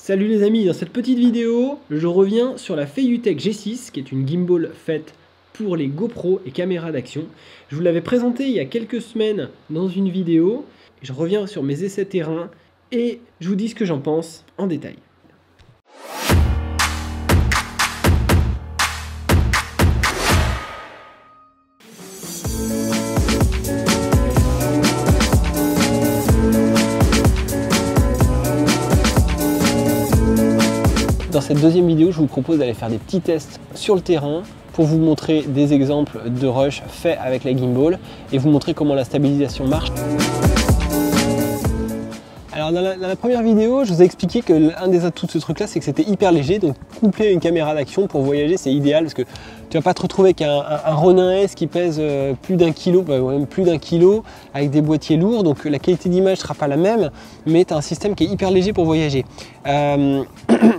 Salut les amis, dans cette petite vidéo, je reviens sur la Feiyutech G6, qui est une gimbal faite pour les GoPro et caméras d'action. Je vous l'avais présentée il y a quelques semaines dans une vidéo. Je reviens sur mes essais terrain et je vous dis ce que j'en pense en détail. Dans cette deuxième vidéo, je vous propose d'aller faire des petits tests sur le terrain pour vous montrer des exemples de rush faits avec la gimbal et vous montrer comment la stabilisation marche. Alors dans la première vidéo, je vous ai expliqué que l'un des atouts de ce truc là, c'est que c'était hyper léger, donc coupler une caméra d'action pour voyager, c'est idéal parce que tu vas pas te retrouver avec un Ronin S qui pèse plus d'un kilo, même plus d'un kilo, avec des boîtiers lourds, donc la qualité d'image sera pas la même, mais tu as un système qui est hyper léger pour voyager.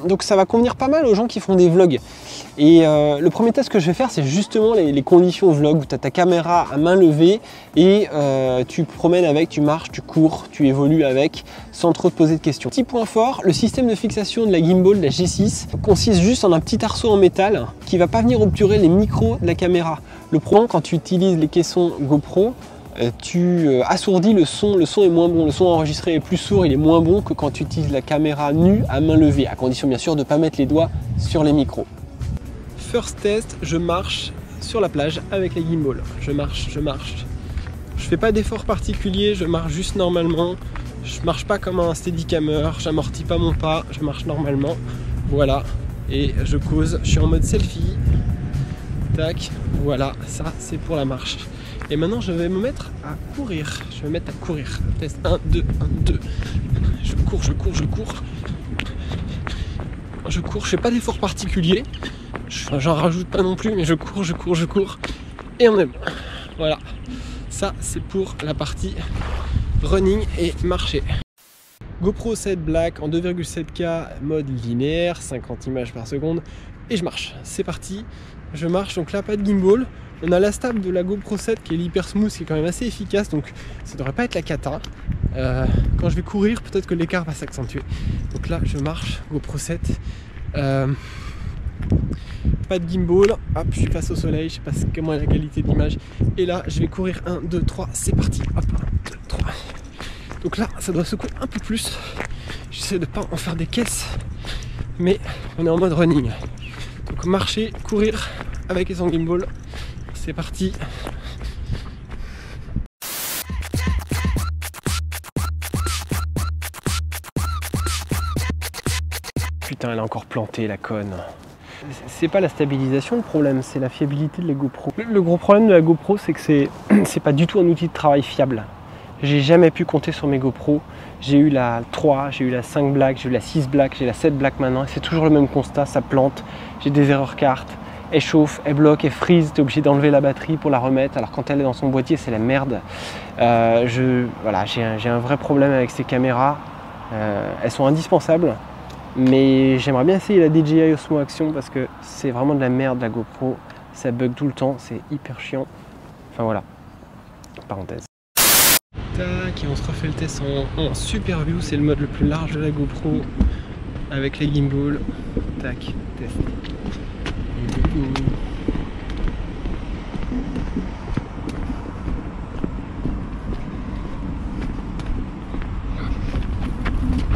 Donc ça va convenir pas mal aux gens qui font des vlogs. Et le premier test que je vais faire, c'est justement les conditions vlog où tu as ta caméra à main levée et tu promènes avec, tu marches, tu cours, tu évolues avec sans trop te poser de questions. Petit point fort, le système de fixation de la gimbal, de la G6, consiste juste en un petit arceau en métal qui ne va pas venir obturer les micros de la caméra. Le problème quand tu utilises les caissons GoPro, tu assourdis le son est moins bon, le son enregistré est plus sourd, il est moins bon que quand tu utilises la caméra nue à main levée, à condition bien sûr de ne pas mettre les doigts sur les micros. First test, je marche sur la plage avec la gimbal. Je marche. Je fais pas d'effort particulier, je marche juste normalement. Je marche pas comme un steadicammer, j'amortis pas mon pas, je marche normalement. Voilà, et je cause, je suis en mode selfie. Tac, voilà, ça c'est pour la marche. Et maintenant je vais me mettre à courir. Je vais me mettre à courir. Test 1, 2, 1, 2. Je cours. Je fais pas d'effort particulier. J'en rajoute pas non plus, mais je cours. Et on est bon. Voilà. Ça, c'est pour la partie running et marcher. GoPro 7 Black en 2,7K, mode linéaire, 50 images par seconde. Et je marche. C'est parti. Je marche. Donc là, pas de gimbal. On a la stab de la GoPro 7 qui est l'hyper smooth, qui est quand même assez efficace. Donc ça devrait pas être la cata. Quand je vais courir, peut-être que l'écart va s'accentuer. Donc là, je marche. GoPro 7. Pas de gimbal, hop, je suis face au soleil, je sais pas comment est la qualité d'image. Et là, je vais courir 1, 2, 3, c'est parti. Hop, 1, 2, 3. Donc là, ça doit secouer un peu plus. J'essaie de pas en faire des caisses, mais on est en mode running. Donc marcher, courir avec et sans gimbal, c'est parti. Putain, elle a encore planté la conne. C'est pas la stabilisation le problème, c'est la fiabilité de la GoPro. Le gros problème de la GoPro, c'est que c'est pas du tout un outil de travail fiable. J'ai jamais pu compter sur mes GoPro. J'ai eu la 3, j'ai eu la 5 Black, j'ai eu la 6 Black, j'ai la 7 Black maintenant. Et c'est toujours le même constat, ça plante. J'ai des erreurs cartes. Elle chauffe, elle bloque, elle freeze. T'es obligé d'enlever la batterie pour la remettre. Alors quand elle est dans son boîtier, c'est la merde. Voilà, j'ai un vrai problème avec ces caméras. Elles sont indispensables. Mais j'aimerais bien essayer la DJI Osmo Action parce que c'est vraiment de la merde la GoPro, ça bug tout le temps, c'est hyper chiant. Enfin voilà, parenthèse. Tac, et on se refait le test en super view, c'est le mode le plus large de la GoPro avec les gimbal. Tac, test.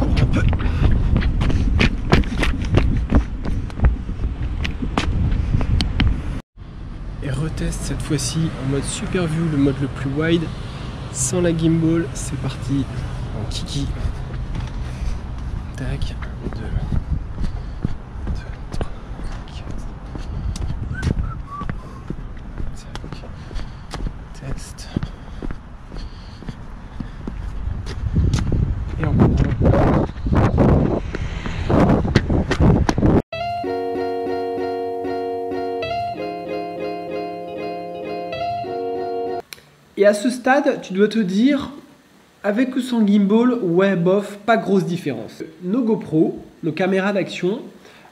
Un peu. Et reteste cette fois-ci en mode super view, le mode le plus wide, sans la gimbal. C'est parti en kiki. Tac, 2, 3, 4. Tac. Test. Et on comprend. Et à ce stade, tu dois te dire, avec ou sans gimbal, ouais, bof, pas grosse différence. Nos GoPro, nos caméras d'action,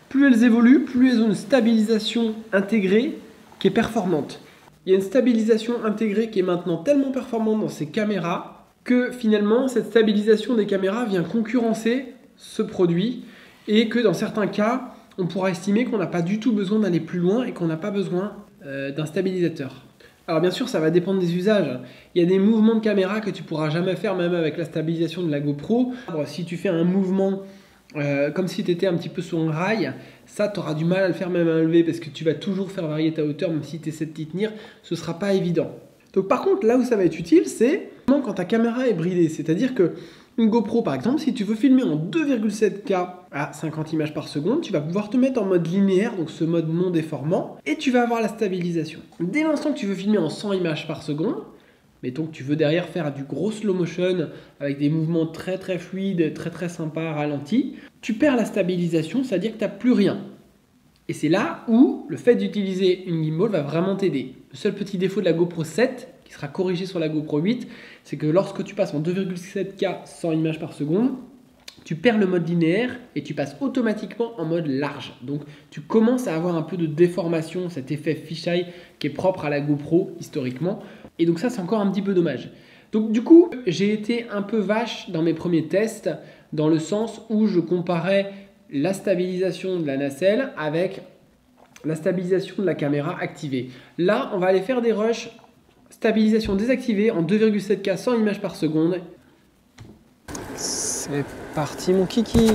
plus elles évoluent, plus elles ont une stabilisation intégrée qui est performante. Il y a une stabilisation intégrée qui est maintenant tellement performante dans ces caméras que finalement, cette stabilisation des caméras vient concurrencer ce produit et que dans certains cas, on pourra estimer qu'on n'a pas du tout besoin d'aller plus loin et qu'on n'a pas besoin d'un stabilisateur. Alors bien sûr, ça va dépendre des usages. Il y a des mouvements de caméra que tu pourras jamais faire même avec la stabilisation de la GoPro. Si tu fais un mouvement comme si tu étais un petit peu sur un rail, ça tu auras du mal à le faire même à lever parce que tu vas toujours faire varier ta hauteur même si tu essaies de t'y tenir, ce sera pas évident. Donc par contre, là où ça va être utile, c'est quand ta caméra est bridée. C'est-à-dire que une GoPro par exemple, si tu veux filmer en 2,7K à 50 images par seconde, tu vas pouvoir te mettre en mode linéaire, donc ce mode non déformant, et tu vas avoir la stabilisation. Dès l'instant que tu veux filmer en 100 images par seconde, mettons que tu veux derrière faire du gros slow motion avec des mouvements très très fluides, très très sympas, ralentis, tu perds la stabilisation, c'est-à-dire que tu n'as plus rien. Et c'est là où le fait d'utiliser une gimbal va vraiment t'aider. Le seul petit défaut de la GoPro 7, qui sera corrigé sur la GoPro 8, c'est que lorsque tu passes en 2,7K 100 images par seconde, tu perds le mode linéaire et tu passes automatiquement en mode large. Donc tu commences à avoir un peu de déformation, cet effet fisheye qui est propre à la GoPro historiquement. Et donc ça, c'est encore un petit peu dommage. Donc du coup, j'ai été un peu vache dans mes premiers tests, dans le sens où je comparais la stabilisation de la nacelle avec la stabilisation de la caméra activée. Là, on va aller faire des rushs stabilisation désactivée en 2,7K 100 images par seconde. C'est parti mon kiki!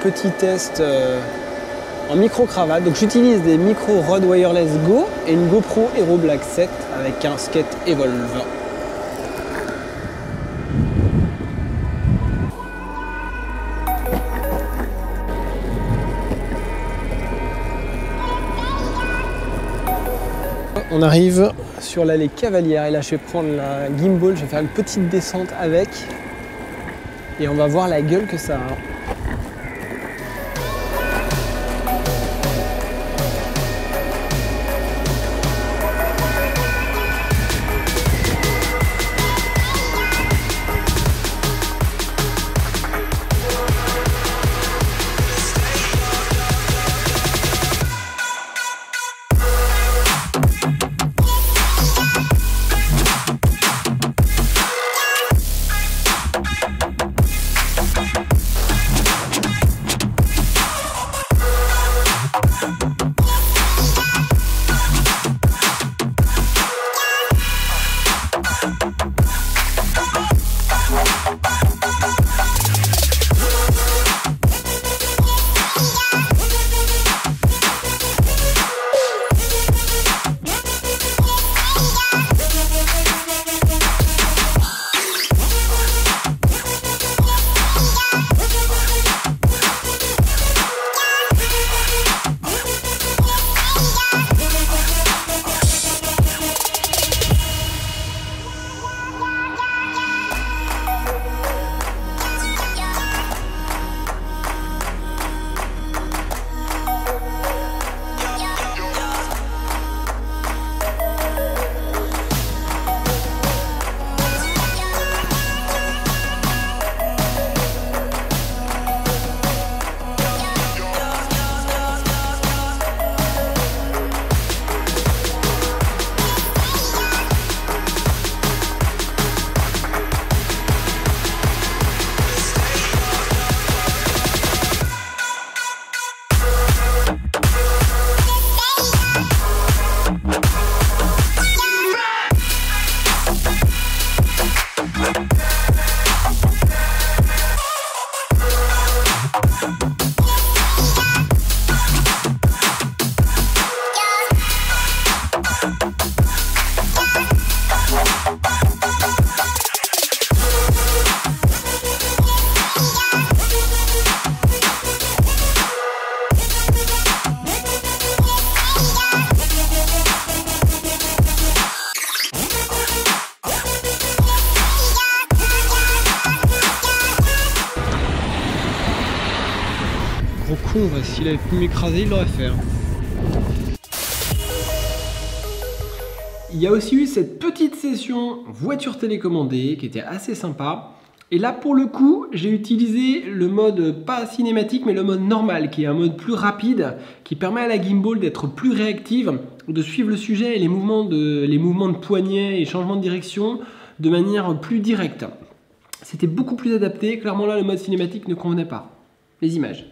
Petit test en micro-cravate. Donc j'utilise des micro Rode Wireless Go et une GoPro Hero Black 7 avec un skate Evolve. On arrive sur l'allée Cavalière et là je vais prendre la gimbal, je vais faire une petite descente avec et on va voir la gueule que ça a. con, s'il avait pu m'écraser, il l'aurait fait. Hein. Il y a aussi eu cette petite session voiture télécommandée qui était assez sympa Et là pour le coup, j'ai utilisé le mode pas cinématique mais le mode normal qui est un mode plus rapide qui permet à la gimbal d'être plus réactive, de suivre le sujet et les mouvements de poignet et changement de direction de manière plus directe. C'était beaucoup plus adapté, clairement là le mode cinématique ne convenait pas. Les images.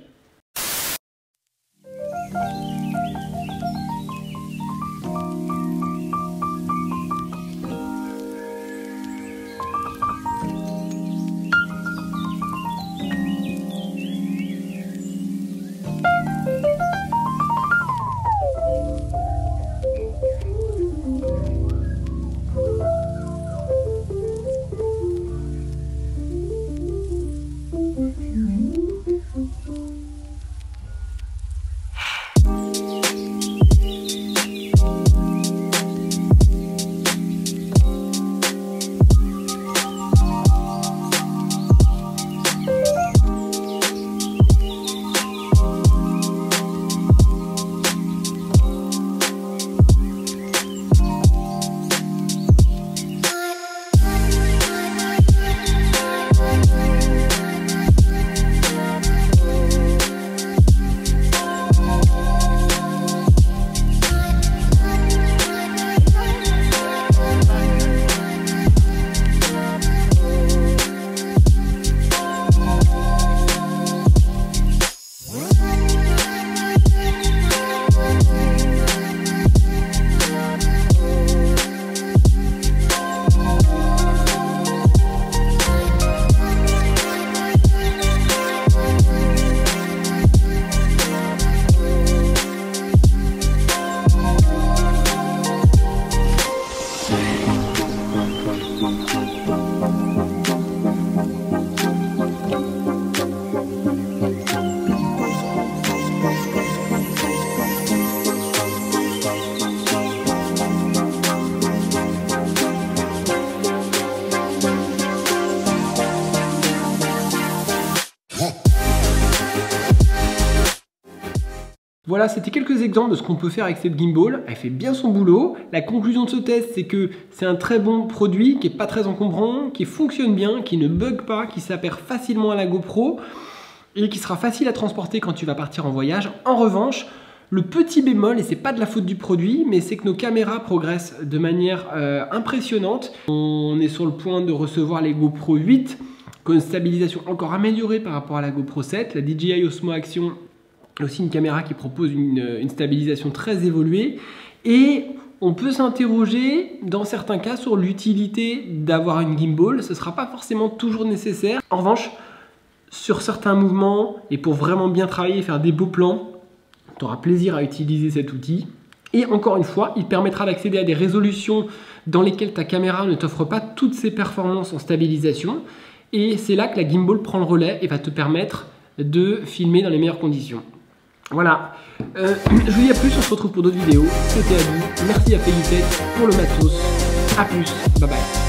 Voilà, c'était quelques exemples de ce qu'on peut faire avec cette gimbal. Elle fait bien son boulot. La conclusion de ce test, c'est que c'est un très bon produit, qui n'est pas très encombrant, qui fonctionne bien, qui ne bug pas, qui s'appelle facilement à la GoPro et qui sera facile à transporter quand tu vas partir en voyage. En revanche, le petit bémol, et c'est pas de la faute du produit, mais c'est que nos caméras progressent de manière impressionnante. On est sur le point de recevoir les GoPro 8, qui ont une stabilisation encore améliorée par rapport à la GoPro 7. La DJI Osmo Action aussi une caméra qui propose une stabilisation très évoluée et on peut s'interroger dans certains cas sur l'utilité d'avoir une gimbal. Ce ne sera pas forcément toujours nécessaire. En revanche, sur certains mouvements et pour vraiment bien travailler et faire des beaux plans, tu auras plaisir à utiliser cet outil. Et encore une fois, il permettra d'accéder à des résolutions dans lesquelles ta caméra ne t'offre pas toutes ses performances en stabilisation. Et c'est là que la gimbal prend le relais et va te permettre de filmer dans les meilleures conditions. Voilà, je vous dis à plus, on se retrouve pour d'autres vidéos. C'était Adi, merci à Felipe pour le matos. A plus, bye bye.